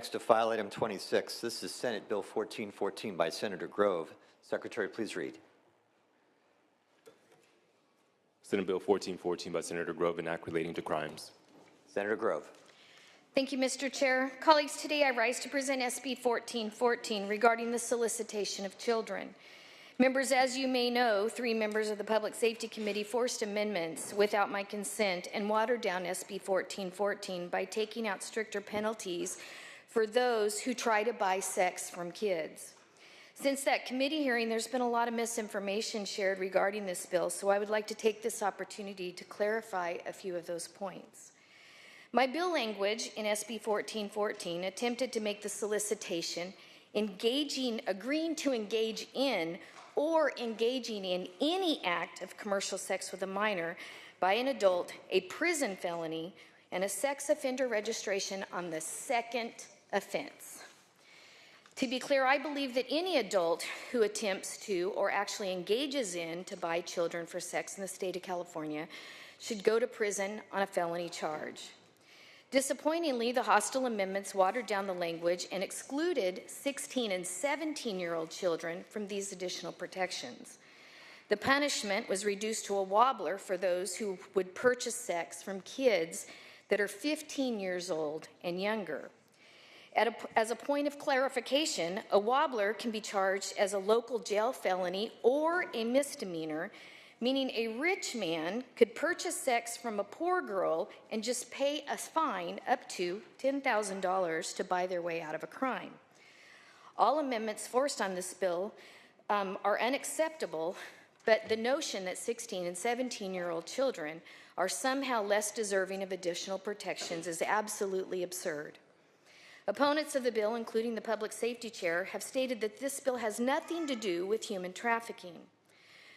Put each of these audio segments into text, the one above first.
Next to file item 26. This is Senate Bill 1414 by Senator Grove. Secretary, please read. Senate Bill 1414 by Senator Grove, an act relating to crimes. Senator Grove. Thank you, Mr. Chair. Colleagues, today I rise to present SB 1414 regarding the solicitation of children. Members, as you may know, 3 members of the Public Safety Committee forced amendments without my consent and watered down SB 1414 by taking out stricter penalties for those who try to buy sex from kids. Since that committee hearing, there's been a lot of misinformation shared regarding this bill, so I would like to take this opportunity to clarify a few of those points. My bill language in SB 1414 attempted to make the solicitation agreeing to engage in or engaging in any act of commercial sex with a minor by an adult, a prison felony, and a sex offender registration on the second offense. To be clear, I believe that any adult who attempts to or actually engages in to buy children for sex in the state of California should go to prison on a felony charge. Disappointingly, the hostile amendments watered down the language and excluded 16 and 17-year-old children from these additional protections. The punishment was reduced to a wobbler for those who would purchase sex from kids that are 15 years old and younger. As a point of clarification, a wobbler can be charged as a local jail felony or a misdemeanor, meaning a rich man could purchase sex from a poor girl and just pay a fine up to $10,000 to buy their way out of a crime. All amendments forced on this bill are unacceptable, but the notion that 16 and 17-year-old children are somehow less deserving of additional protections is absolutely absurd. Opponents of the bill, including the Public Safety Chair, have stated that this bill has nothing to do with human trafficking.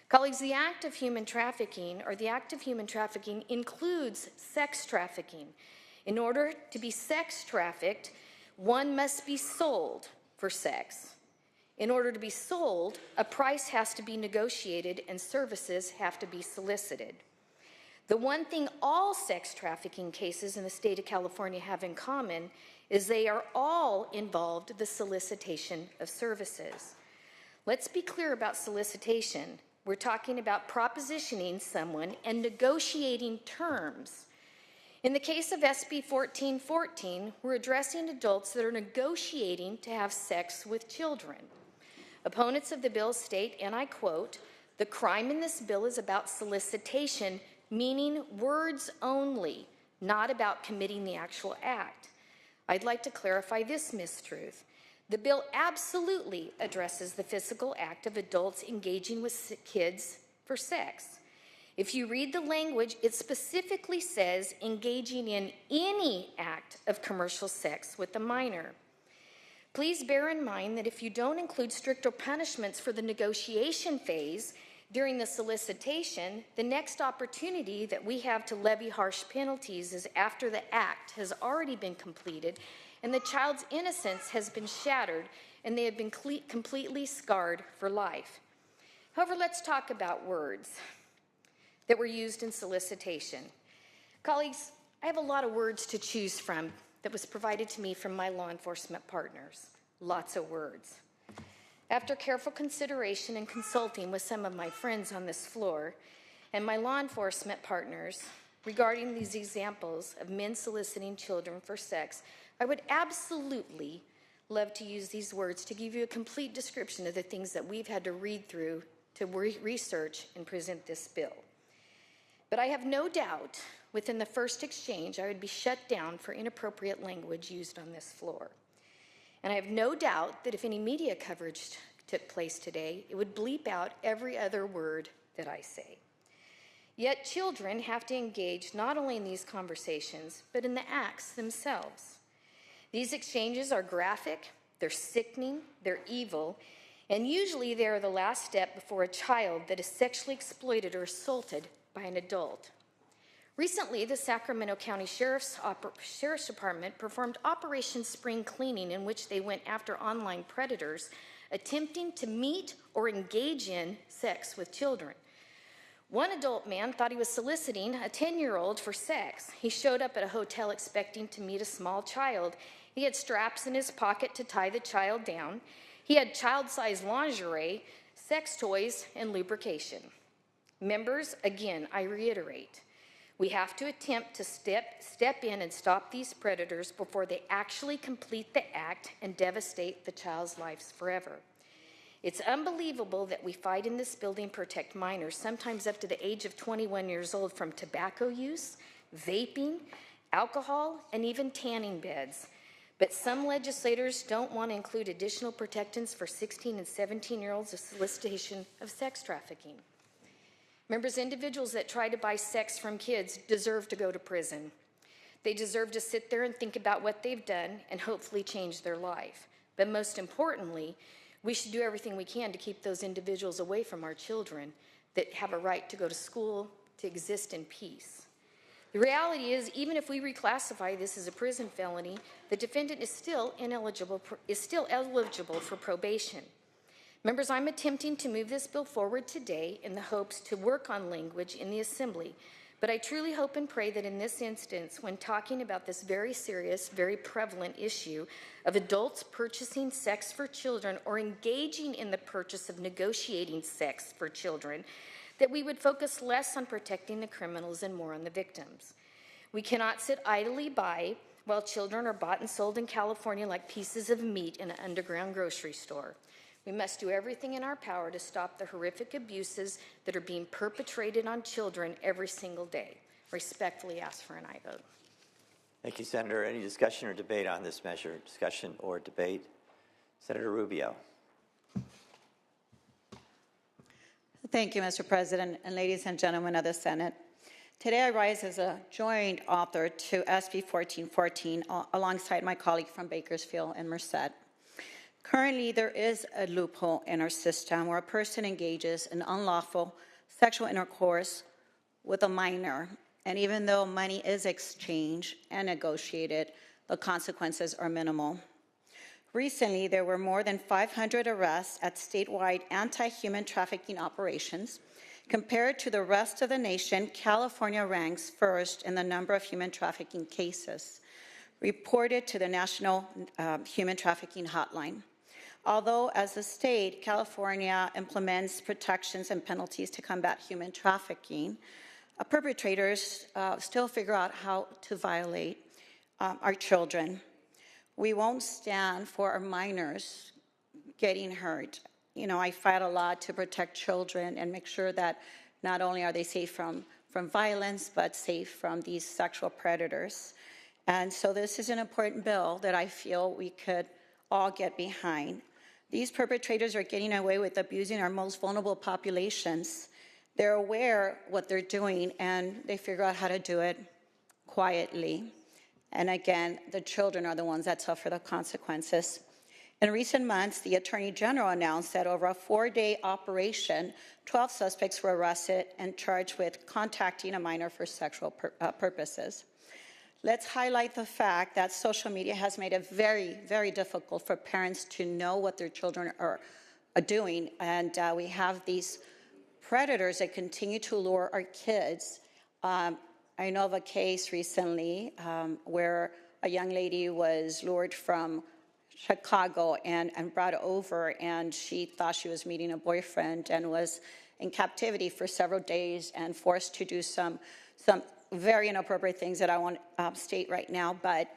Colleagues, the act of human trafficking includes sex trafficking. In order to be sex trafficked, one must be sold for sex. In order to be sold, a price has to be negotiated and services have to be solicited. The one thing all sex trafficking cases in the state of California have in common is they are all involved the solicitation of services. Let's be clear about solicitation. We're talking about propositioning someone and negotiating terms. In the case of SB 1414, we're addressing adults that are negotiating to have sex with children. Opponents of the bill state, and I quote, "The crime in this bill is about solicitation, meaning words only, not about committing the actual act." I'd like to clarify this mistruth. The bill absolutely addresses the physical act of adults engaging with kids for sex. If you read the language, it specifically says engaging in any act of commercial sex with a minor. Please bear in mind that if you don't include stricter punishments for the negotiation phase during the solicitation, the next opportunity that we have to levy harsh penalties is after the act has already been completed and the child's innocence has been shattered and they have been completely scarred for life. However, let's talk about words that were used in solicitation. Colleagues, I have a lot of words to choose from that was provided to me from my law enforcement partners. Lots of words. After careful consideration and consulting with some of my friends on this floor and my law enforcement partners regarding these examples of men soliciting children for sex, I would absolutely love to use these words to give you a complete description of the things that we've had to read through to research and present this bill. But I have no doubt within the first exchange I would be shut down for inappropriate language used on this floor. And I have no doubt that if any media coverage took place today, it would bleep out every other word that I say. Yet children have to engage not only in these conversations, but in the acts themselves. These exchanges are graphic, they're sickening, they're evil, and usually they are the last step before a child that is sexually exploited or assaulted by an adult. Recently, the Sacramento County Sheriff's Department performed Operation Spring Cleaning, in which they went after online predators attempting to meet or engage in sex with children. One adult man thought he was soliciting a 10-year-old for sex. He showed up at a hotel expecting to meet a small child, He had straps in his pocket to tie the child down. He had child-sized lingerie, sex toys, and lubrication. Members, again, I reiterate, we have to attempt to step in and stop these predators before they actually complete the act and devastate the child's lives forever. It's unbelievable that we fight in this building to protect minors, sometimes up to the age of 21 years old, from tobacco use, vaping, alcohol, and even tanning beds. But some legislators don't want to include additional protections for 16 and 17-year-olds of solicitation of sex trafficking. Members, individuals that try to buy sex from kids deserve to go to prison. They deserve to sit there and think about what they've done and hopefully change their life. But most importantly, we should do everything we can to keep those individuals away from our children that have a right to go to school, to exist in peace. The reality is, even if we reclassify this as a prison felony, the defendant is still eligible for probation. Members, I'm attempting to move this bill forward today in the hopes to work on language in the Assembly, but I truly hope and pray that in this instance, when talking about this very serious, very prevalent issue of adults purchasing sex for children or engaging in the purchase of negotiating sex for children, that we would focus less on protecting the criminals and more on the victims. We cannot sit idly by while children are bought and sold in California like pieces of meat in an underground grocery store. We must do everything in our power to stop the horrific abuses that are being perpetrated on children every single day. Respectfully ask for an aye vote. Thank you, Senator. Any discussion or debate on this measure? Discussion or debate? Senator Rubio. Thank you, Mr. President, and ladies and gentlemen of the Senate. Today I rise as a joint author to SB 1414 alongside my colleague from Bakersfield and Merced. Currently, there is a loophole in our system where a person engages in unlawful sexual intercourse with a minor, and even though money is exchanged and negotiated, the consequences are minimal. Recently, there were more than 500 arrests at statewide anti-human trafficking operations. Compared to the rest of the nation, California ranks first in the number of human trafficking cases reported to the National Human Trafficking Hotline. Although, as a state, California implements protections and penalties to combat human trafficking, perpetrators still figure out how to violate our children. We won't stand for our minors getting hurt. You know, I fight a lot to protect children and make sure that not only are they safe from violence, but safe from these sexual predators. And so this is an important bill that I feel we could all get behind. These perpetrators are getting away with abusing our most vulnerable populations. They're aware what they're doing, and they figure out how to do it quietly. And again, the children are the ones that suffer the consequences. In recent months, the Attorney General announced that over a 4-day operation, 12 suspects were arrested and charged with contacting a minor for sexual purposes. Let's highlight the fact that social media has made it very, very difficult for parents to know what their children are doing. And we have these predators that continue to lure our kids. I know of a case recently where a young lady was lured from Chicago and brought over, and she thought she was meeting a boyfriend and was in captivity for several days and forced to do some very inappropriate things that I won't state right now, but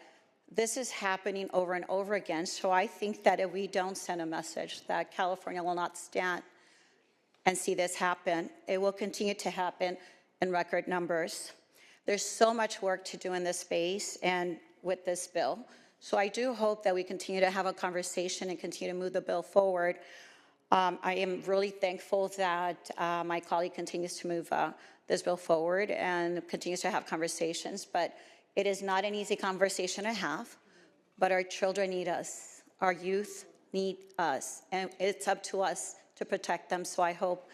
this is happening over and over again. So I think that if we don't send a message that California will not stand and see this happen, it will continue to happen in record numbers. There's so much work to do in this space and with this bill. So I do hope that we continue to have a conversation and continue to move the bill forward. I am really thankful that my colleague continues to move this bill forward and continues to have conversations, but it is not an easy conversation to have, but our children need us, our youth need us, and it's up to us to protect them, so I hope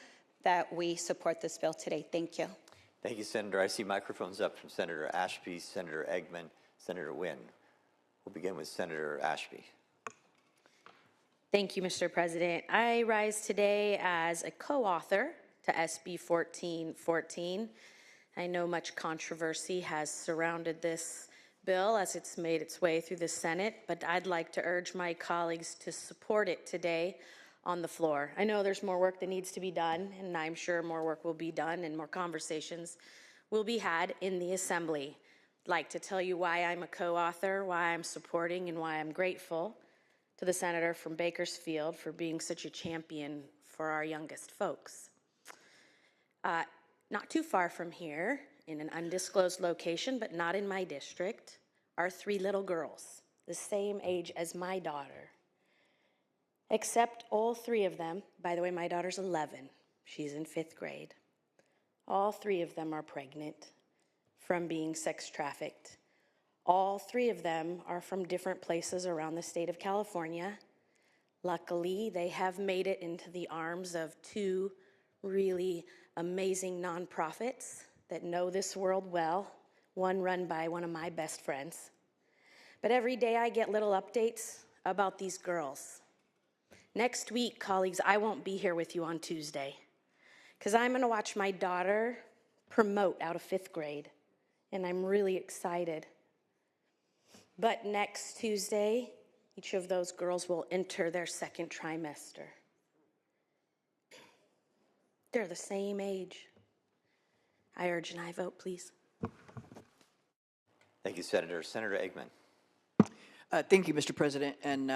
that we support this bill today. Thank you. Thank you, Senator. I see microphones up from Senator Ashby, Senator Eggman, Senator Wynn. We'll begin with Senator Ashby. Thank you, Mr. President. I rise today as a co-author to SB 1414. I know much controversy has surrounded this bill as it's made its way through the Senate, but I'd like to urge my colleagues to support it today on the floor. I know there's more work that needs to be done, and I'm sure more work will be done and more conversations will be had in the Assembly. I'd like to tell you why I'm a co-author, why I'm supporting, and why I'm grateful to the senator from Bakersfield for being such a champion for our youngest folks. Not too far from here, in an undisclosed location, but not in my district, are 3 little girls, the same age as my daughter. Except all 3 of them, by the way, my daughter's 11, she's in 5th grade. All 3 of them are pregnant from being sex trafficked. All 3 of them are from different places around the state of California. Luckily, they have made it into the arms of 2 really amazing nonprofits that know this world well, one run by one of my best friends. But every day I get little updates about these girls. Next week, colleagues, I won't be here with you on Tuesday because I'm going to watch my daughter promote out of 5th grade, and I'm really excited. But next Tuesday, each of those girls will enter their 2nd trimester. They're the same age. I urge an aye vote, please. Thank you, Senator. Senator Eggman. Thank you, Mr. President and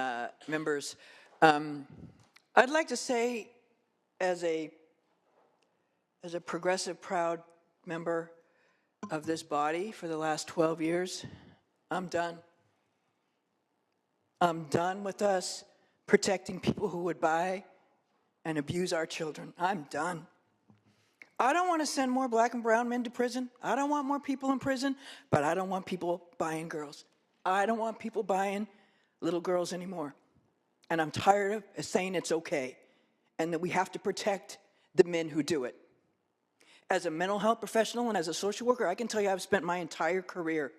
members. I'd like to say, as a progressive, proud member of this body for the last 12 years, I'm done. I'm done with us protecting people who would buy and abuse our children. I'm done. I don't want to send more black and brown men to prison. I don't want more people in prison, but I don't want people buying girls. I don't want people buying little girls anymore. And I'm tired of saying it's okay and that we have to protect the men who do it. As a mental health professional and as a social worker, I can tell you I've spent my entire career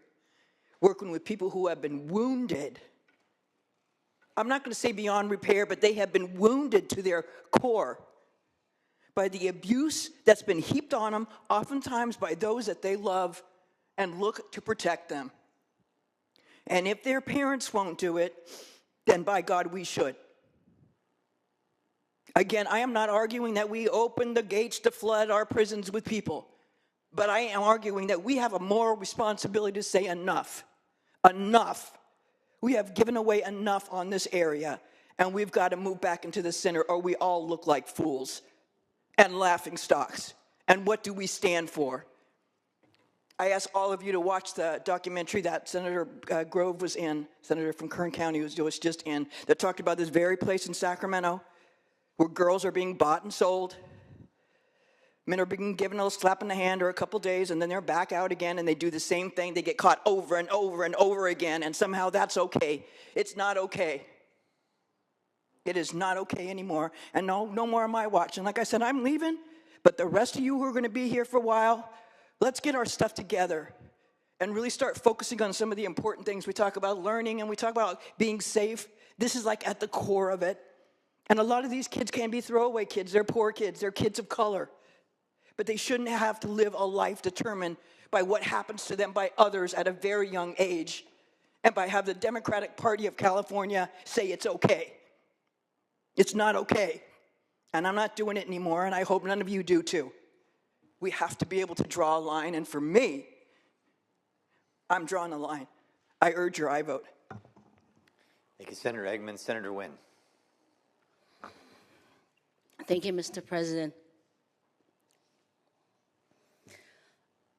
working with people who have been wounded. I'm not going to say beyond repair, but they have been wounded to their core by the abuse that's been heaped on them, oftentimes by those that they love and look to protect them. And if their parents won't do it, then by God, we should. Again, I am not arguing that we open the gates to flood our prisons with people, but I am arguing that we have a moral responsibility to say enough. Enough. We have given away enough on this area, and we've got to move back into the center, or we all look like fools and laughing stocks. And what do we stand for? I ask all of you to watch the documentary that Senator Grove was in, Senator from Kern County was just in, that talked about this very place in Sacramento where girls are being bought and sold. Men are being given a little slap in the hand or a couple days, and then they're back out again, and they do the same thing. They get caught over and over and over again, and somehow that's okay. It's not okay. It is not okay anymore, and no more am I watching. Like I said, I'm leaving, but the rest of you who are going to be here for a while, let's get our stuff together and really start focusing on some of the important things. We talk about learning, and we talk about being safe. This is like at the core of it. And a lot of these kids can be throwaway kids. They're poor kids. They're kids of color. But they shouldn't have to live a life determined by what happens to them by others at a very young age and by have the Democratic Party of California say it's okay. It's not okay. And I'm not doing it anymore, and I hope none of you do too. We have to be able to draw a line, and for me, I'm drawing a line. I urge your aye vote. Thank you, Senator Eggman. Senator Wynn. Thank you, Mr. President.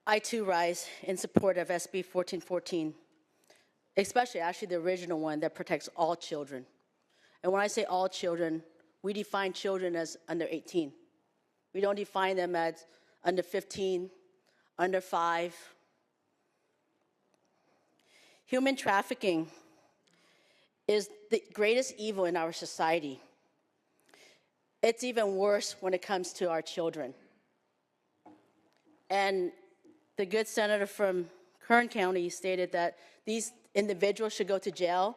I too rise in support of SB 1414, especially actually the original one that protects all children. And when I say all children, we define children as under 18. We don't define them as under 15, under 5. Human trafficking is the greatest evil in our society. It's even worse when it comes to our children. And the good senator from Kern County stated that these individuals should go to jail.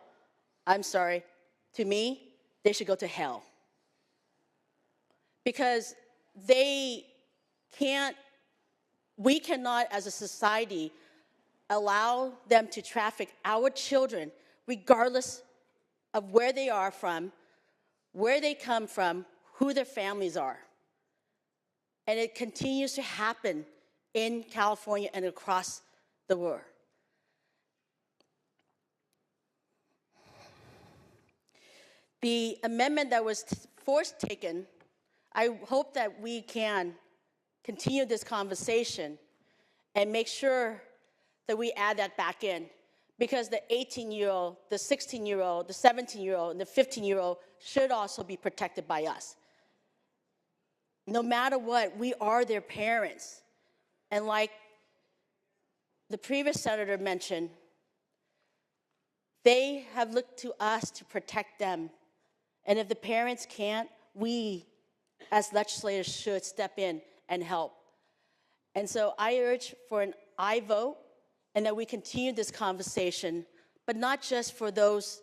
I'm sorry, to me, they should go to hell. Because we cannot as a society allow them to traffic our children, regardless of where they are from, where they come from, who their families are. And it continues to happen in California and across the world. The amendment that was forced taken, I hope that we can continue this conversation and make sure that we add that back in, because the 18-year-old, the 16-year-old, the 17-year-old, and the 15-year-old should also be protected by us. No matter what, we are their parents. And like the previous senator mentioned, they have looked to us to protect them. And if the parents can't, we as legislators should step in and help. And so I urge for an aye vote, and that we continue this conversation, but not just for those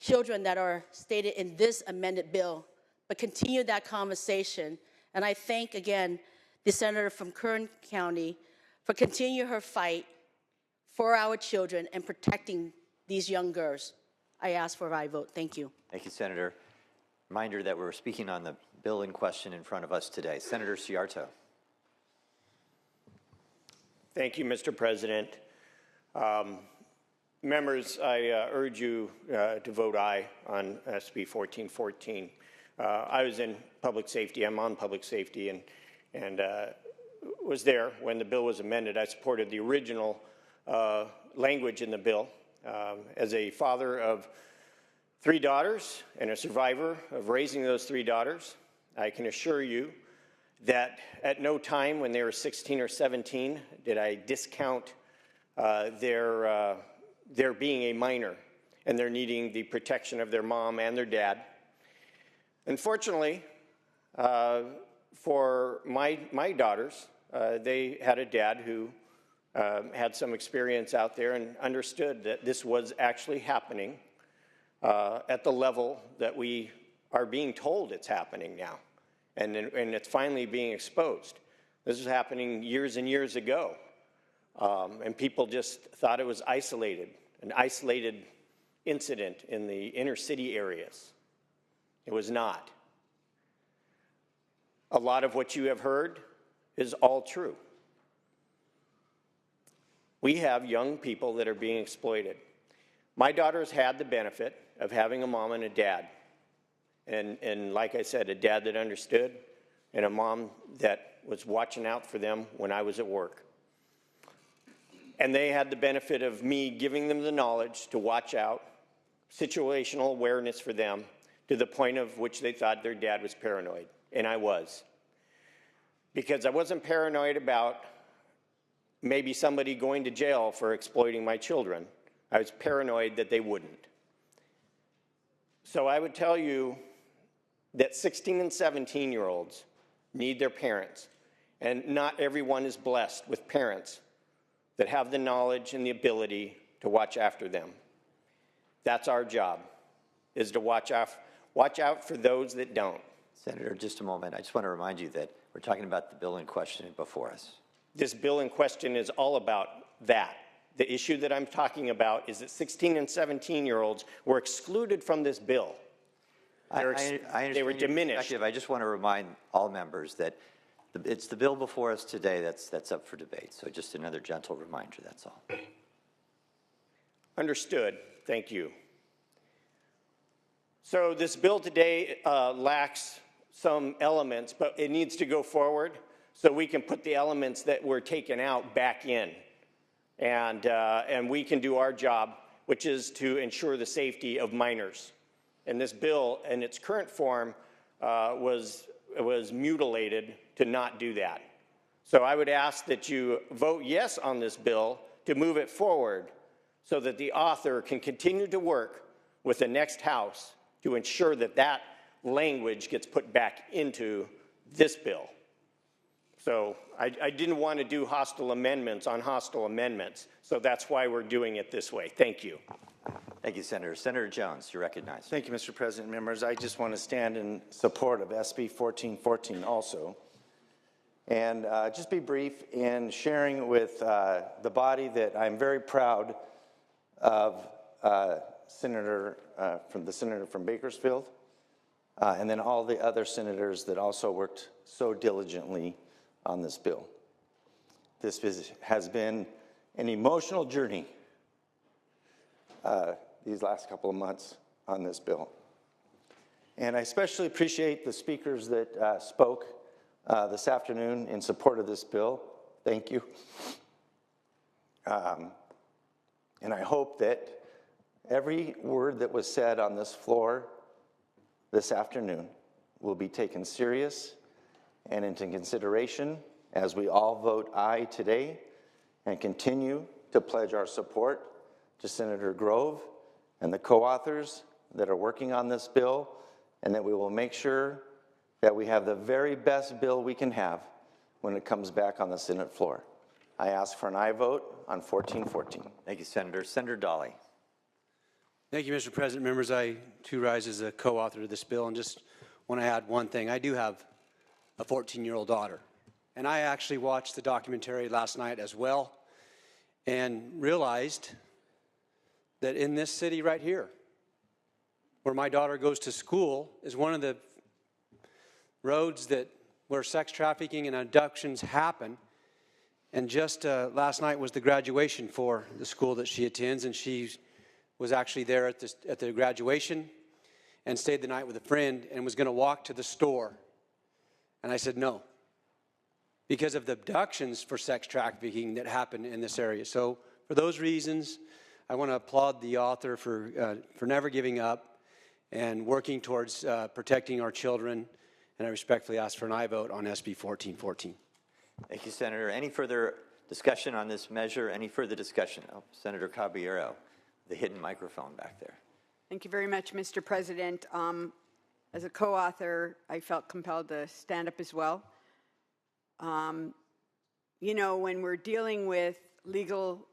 children that are stated in this amended bill, but continue that conversation. And I thank, again, the senator from Kern County for continuing her fight for our children and protecting these young girls. I ask for an aye vote. Thank you. Thank you, Senator. Reminder that we're speaking on the bill in question in front of us today. Senator Sciarto. Thank you, Mr. President. Members, I urge you to vote aye on SB 1414. I was in public safety. I'm on public safety, and was there when the bill was amended. I supported the original language in the bill. As a father of 3 daughters and a survivor of raising those 3 daughters, I can assure you that at no time when they were 16 or 17 did I discount their being a minor and their needing the protection of their mom and their dad. Unfortunately, for my daughters, they had a dad who had some experience out there and understood that this was actually happening at the level that we are being told it's happening now. And it's finally being exposed. This was happening years and years ago. And people just thought it was isolated, an isolated incident in the inner city areas. It was not. A lot of what you have heard is all true. We have young people that are being exploited. My daughters had the benefit of having a mom and a dad. And like I said, a dad that understood and a mom that was watching out for them when I was at work. And they had the benefit of me giving them the knowledge to watch out, situational awareness for them, to the point of which they thought their dad was paranoid. And I was. Because I wasn't paranoid about maybe somebody going to jail for exploiting my children. I was paranoid that they wouldn't. So I would tell you that 16 and 17-year-olds need their parents, and not everyone is blessed with parents that have the knowledge and the ability to watch after them. That's our job, is to watch out for those that don't. Senator, just a moment. I just want to remind you that we're talking about the bill in question before us. This bill in question is all about that. The issue that I'm talking about is that 16 and 17-year-olds were excluded from this bill. I understand they were your diminished. perspective. I just want to remind all members that it's the bill before us today that's up for debate. So just another gentle reminder, that's all. Understood. Thank you. So this bill today lacks some elements, but it needs to go forward so we can put the elements that were taken out back in. And we can do our job, which is to ensure the safety of minors. And this bill, in its current form, was mutilated to not do that. So I would ask that you vote yes on this bill to move it forward so that the author can continue to work with the next House to ensure that that language gets put back into this bill. So I didn't want to do hostile amendments on hostile amendments, so that's why we're doing it this way. Thank you. Thank you, Senator. Senator Jones, you're recognized. Thank you, Mr. President. Members, I just want to stand in support of SB 1414 also. and just be brief in sharing with the body that I'm very proud of the senator from Bakersfield, and then all the other senators that also worked so diligently on this bill. This has been an emotional journey these last couple of months on this bill. And I especially appreciate the speakers that spoke this afternoon in support of this bill. Thank you. And I hope that every word that was said on this floor this afternoon will be taken serious and into consideration as we all vote aye today and continue to pledge our support to Senator Grove and the co-authors that are working on this bill, and that we will make sure that we have the very best bill we can have when it comes back on the Senate floor. I ask for an aye vote on 1414. Thank you, Senator. Senator Dolly. Thank you, Mr. President. Members, I too rise as a co-author of this bill, and just want to add one thing. I do have a 14-year-old daughter, and I actually watched the documentary last night as well and realized that in this city right here, where my daughter goes to school, is one of the roads where sex trafficking and abductions happen. And just last night was the graduation for the school that she attends, and she was actually there at the graduation and stayed the night with a friend and was going to walk to the store. And I said no, because of the abductions for sex trafficking that happen in this area. So for those reasons, I want to applaud the author for never giving up and working towards protecting our children. And I respectfully ask for an aye vote on SB 1414. Thank you, Senator. Any further discussion on this measure? Any further discussion? Oh, Senator Caballero, the hidden microphone back there. Thank you very much, Mr. President. As a co-author, I felt compelled to stand up as well. You know, when we're dealing with legal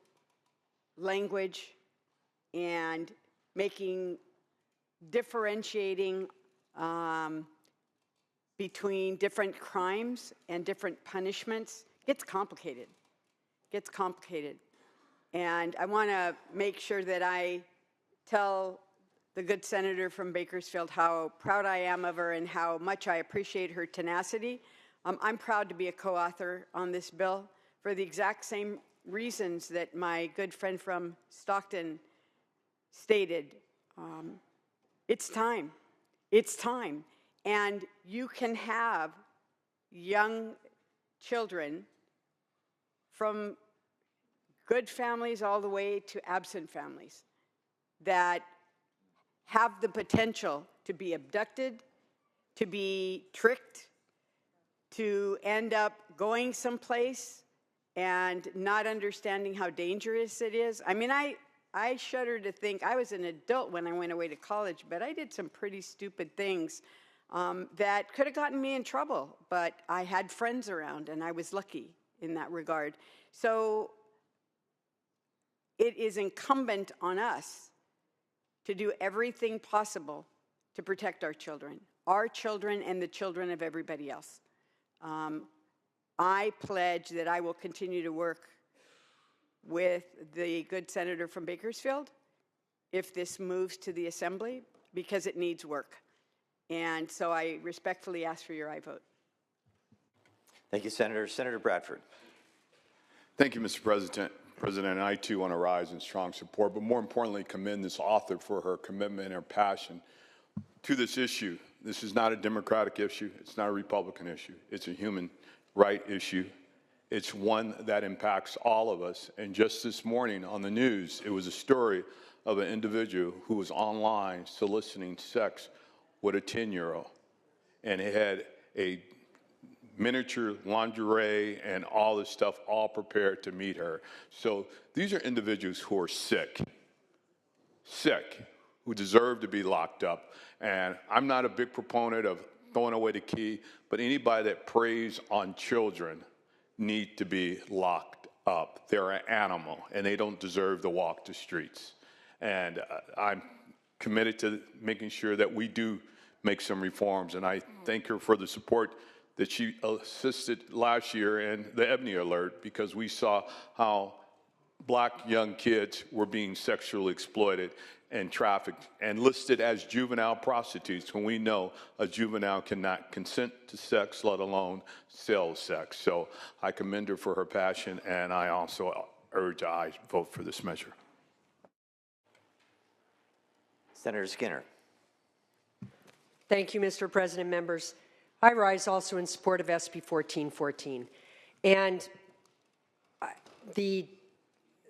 language and differentiating between different crimes and different punishments, gets complicated. And I want to make sure that I tell the good senator from Bakersfield how proud I am of her and how much I appreciate her tenacity. I'm proud to be a co-author on this bill for the exact same reasons that my good friend from Stockton stated. It's time. It's time. And you can have young children from good families all the way to absent families that have the potential to be abducted, to be tricked, to end up going someplace and not understanding how dangerous it is. I mean, I shudder to think, I was an adult when I went away to college, but I did some pretty stupid things that could have gotten me in trouble, but I had friends around and I was lucky in that regard. So it is incumbent on us to do everything possible to protect our children and the children of everybody else. I pledge that I will continue to work with the good senator from Bakersfield if this moves to the Assembly, because it needs work. And so I respectfully ask for your aye vote. Thank you, Senator. Senator Bradford. Thank you, Mr. President. And I, too, want to rise in strong support, but more importantly, commend this author for her commitment and her passion to this issue. This is not a Democratic issue. It's not a Republican issue. It's a human right issue. It's one that impacts all of us. And just this morning on the news, it was a story of an individual who was online soliciting sex with a 10-year-old. And it had a miniature lingerie and all this stuff all prepared to meet her. So these are individuals who are sick, who deserve to be locked up. And I'm not a big proponent of throwing away the key, but anybody that preys on children need to be locked up. They're an animal, and they don't deserve to walk the streets. And I'm committed to making sure that we do make some reforms, and I thank her for the support that she assisted last year in the Ebony Alert, because we saw how black young kids were being sexually exploited and trafficked and listed as juvenile prostitutes, when we know a juvenile cannot consent to sex, let alone sell sex. So I commend her for her passion, and I also urge I vote for this measure. Senator Skinner. Thank you, Mr. President, members. I rise also in support of SB 1414. And the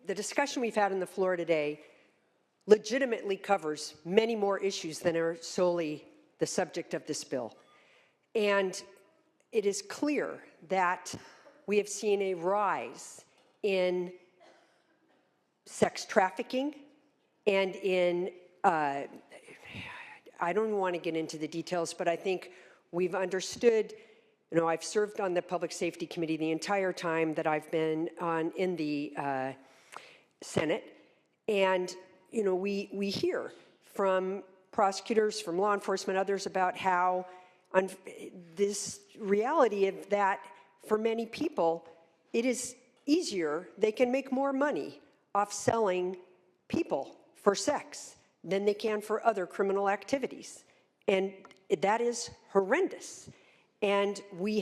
discussion we've had on the floor today legitimately covers many more issues than are solely the subject of this bill. And it is clear that we have seen a rise in sex trafficking and in I don't want to get into the details, but I think we've understood, you know, I've served on the Public Safety Committee the entire time that I've been in the Senate, and, you know, we hear from prosecutors, from law enforcement, others about how this reality of that for many people, it is easier, they can make more money off selling people for sex than they can for other criminal activities. And that is horrendous. And we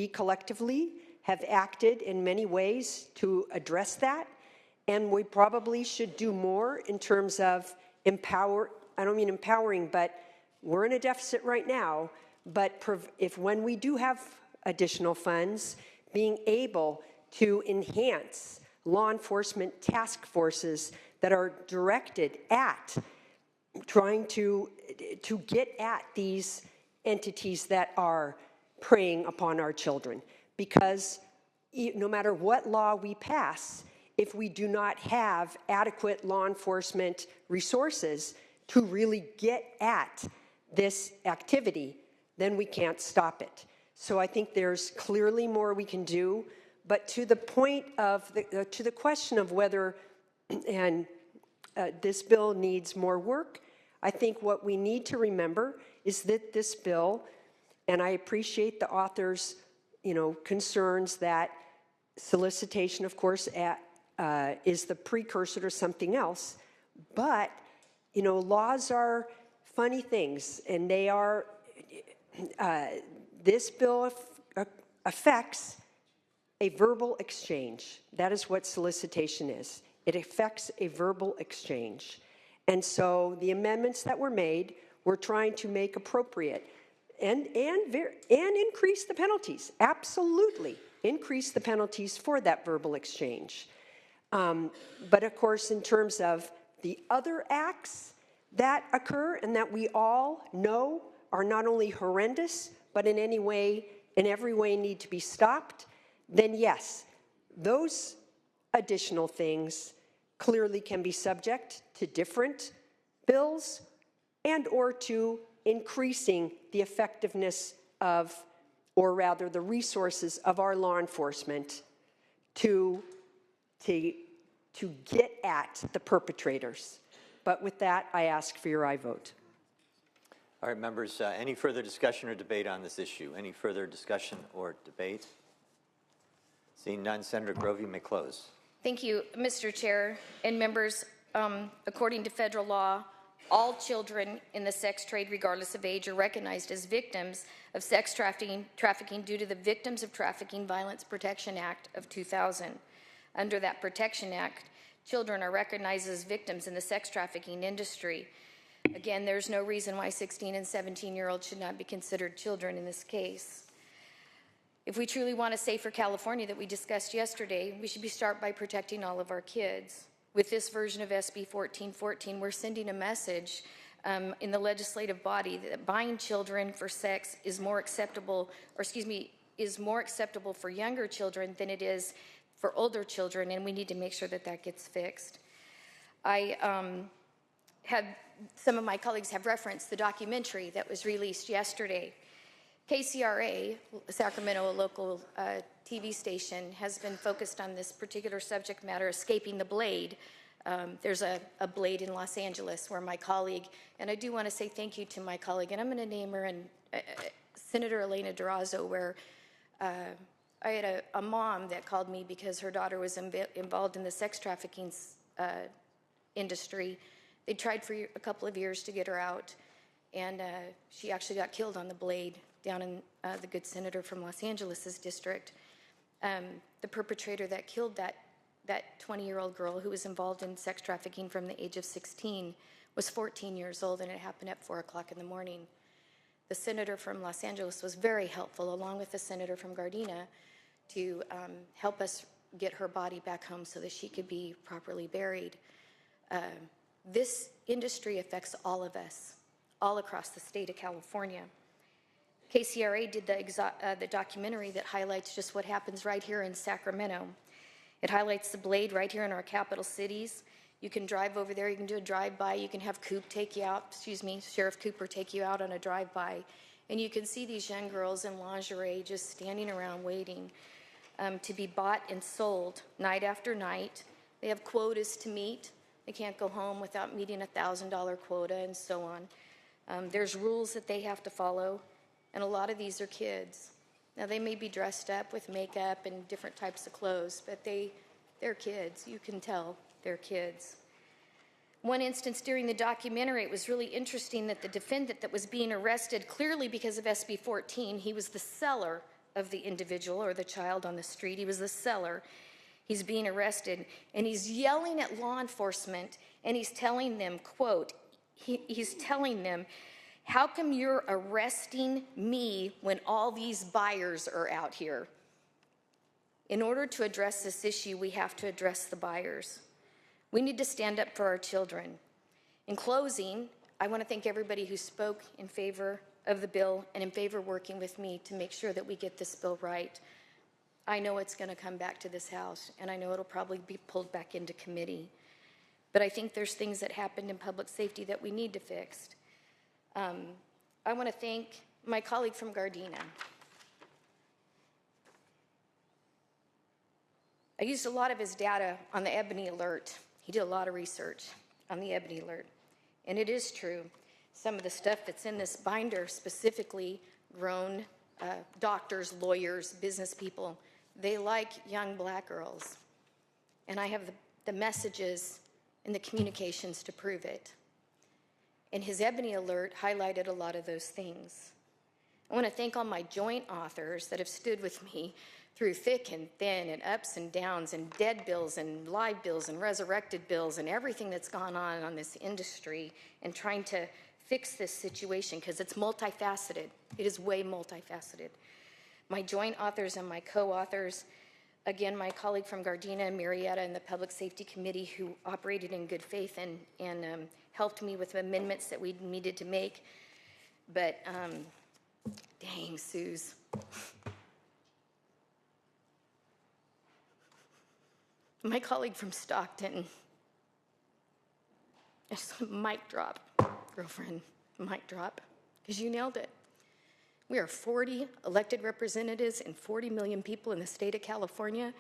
collectively have acted in many ways to address that. And we probably should do more in terms of I don't mean empowering, but we're in a deficit right now. But when we do have additional funds, being able to enhance law enforcement task forces that are directed at trying to get at these entities that are preying upon our children. Because no matter what law we pass, if we do not have adequate law enforcement resources to really get at this activity, then we can't stop it. So I think there's clearly more we can do. But to the point of to the question of whether this bill needs more work, I think what we need to remember is that this bill, and I appreciate the author's, you know, concerns that solicitation, of course, is the precursor to something else. But, you know, laws are funny things, and they are. This bill affects a verbal exchange. That is what solicitation is. It affects a verbal exchange. And so the amendments that were made, we're trying to make appropriate and increase the penalties. Absolutely. Increase the penalties for that verbal exchange. But of course, in terms of the other acts that occur and that we all know are not only horrendous, but in every way need to be stopped, then yes, those additional things clearly can be subject to different bills and or to increasing the effectiveness of, or rather the resources of our law enforcement to get at the perpetrators. But with that, I ask for your aye vote. All right, members, any further discussion or debate on this issue? Any further discussion or debate? Seeing none, Senator Grove, you may close. Thank you, Mr. Chair and members. According to federal law, all children in the sex trade, regardless of age, are recognized as victims of sex trafficking due to the Victims of Trafficking Violence Protection Act of 2000. Under that Protection Act, children are recognized as victims in the sex trafficking industry. Again, there's no reason why 16 and 17-year-olds should not be considered children in this case. If we truly want a safer California that we discussed yesterday, we should start by protecting all of our kids. With this version of SB 1414, we're sending a message in the legislative body that buying children for sex is more acceptable, is more acceptable for younger children than it is for older children, and we need to make sure that that gets fixed. Some of my colleagues have referenced the documentary that was released yesterday. KCRA, Sacramento, a local TV station, has been focused on this particular subject matter, escaping the blade. There's a blade in Los Angeles where my colleague, and I do want to say thank you to my colleague, and I'm going to name her, and Senator Elena Durazo, where I had a mom that called me because her daughter was involved in the sex trafficking industry. They tried for a couple of years to get her out, and she actually got killed on the blade down in the good senator from Los Angeles' district. The perpetrator that killed that 20-year-old girl who was involved in sex trafficking from the age of 16 was 14 years old, and it happened at 4 o'clock in the morning. The senator from Los Angeles was very helpful, along with the senator from Gardena, to help us get her body back home so that she could be properly buried. This industry affects all of us, all across the state of California. KCRA did the documentary that highlights just what happens right here in Sacramento. It highlights the blade right here in our capital cities. You can drive over there, you can do a drive-by, you can have Sheriff Cooper take you out on a drive-by, and you can see these young girls in lingerie just standing around waiting to be bought and sold night after night. They have quotas to meet. They can't go home without meeting a $1,000 quota and so on. There's rules that they have to follow, and a lot of these are kids. Now, they may be dressed up with makeup and different types of clothes, but they're kids. You can tell they're kids. One instance during the documentary, it was really interesting that the defendant that was being arrested, clearly because of SB 14, he was the seller of the individual or the child on the street. He was the seller. He's being arrested, and he's yelling at law enforcement, and he's telling them, quote, he's telling them, "How come you're arresting me when all these buyers are out here?" In order to address this issue, we have to address the buyers. We need to stand up for our children. In closing, I want to thank everybody who spoke in favor of the bill and in favor of working with me to make sure that we get this bill right. I know it's going to come back to this House, and I know it'll probably be pulled back into committee. But I think there's things that happened in public safety that we need to fix. I want to thank my colleague from Gardena. I used a lot of his data on the Ebony Alert. He did a lot of research on the Ebony Alert. And it is true. Some of the stuff that's in this binder, specifically grown doctors, lawyers, business people, they like young black girls. And I have the messages and the communications to prove it. And his Ebony Alert highlighted a lot of those things. I want to thank all my joint authors that have stood with me through thick and thin and ups and downs and dead bills and live bills and resurrected bills and everything that's gone on this industry and trying to fix this situation because it's multifaceted. It is way multifaceted. My joint authors and my co-authors, again, my colleague from Gardena and Marietta and the Public Safety Committee who operated in good faith and helped me with amendments that we needed to make. But dang, Suze. My colleague from Stockton, it's a mic drop, girlfriend, mic drop, because you nailed it. We are 40 elected representatives and 40 million people in the state of California,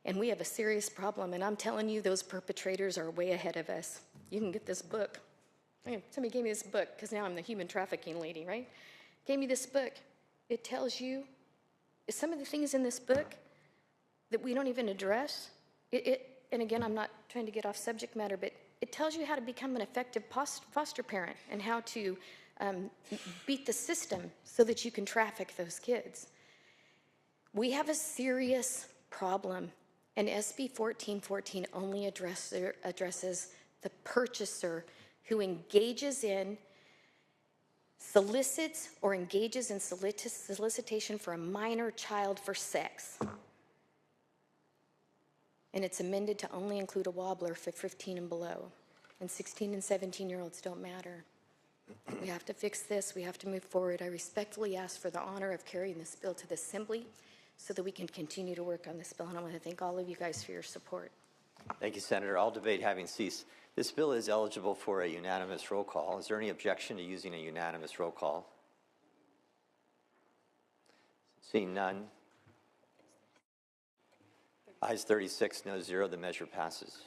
and we have a serious problem, and I'm telling you, those perpetrators are way ahead of us. You can get this book. Somebody gave me this book, because now I'm the human trafficking lady, right? Gave me this book. It tells you some of the things in this book that we don't even address. And again, I'm not trying to get off subject matter, but it tells you how to become an effective foster parent and how to beat the system so that you can traffic those kids. We have a serious problem, and SB 1414 only addresses the purchaser who engages in, solicits, or engages in solicitation for a minor child for sex. And it's amended to only include a wobbler for 15 and below. And 16 and 17-year-olds don't matter. We have to fix this. We have to move forward. I respectfully ask for the honor of carrying this bill to the Assembly so that we can continue to work on this bill. And I want to thank all of you guys for your support. Thank you, Senator. All debate having ceased. This bill is eligible for a unanimous roll call. Is there any objection to using a unanimous roll call? Seeing none. Ayes 36, no 0. The measure passes.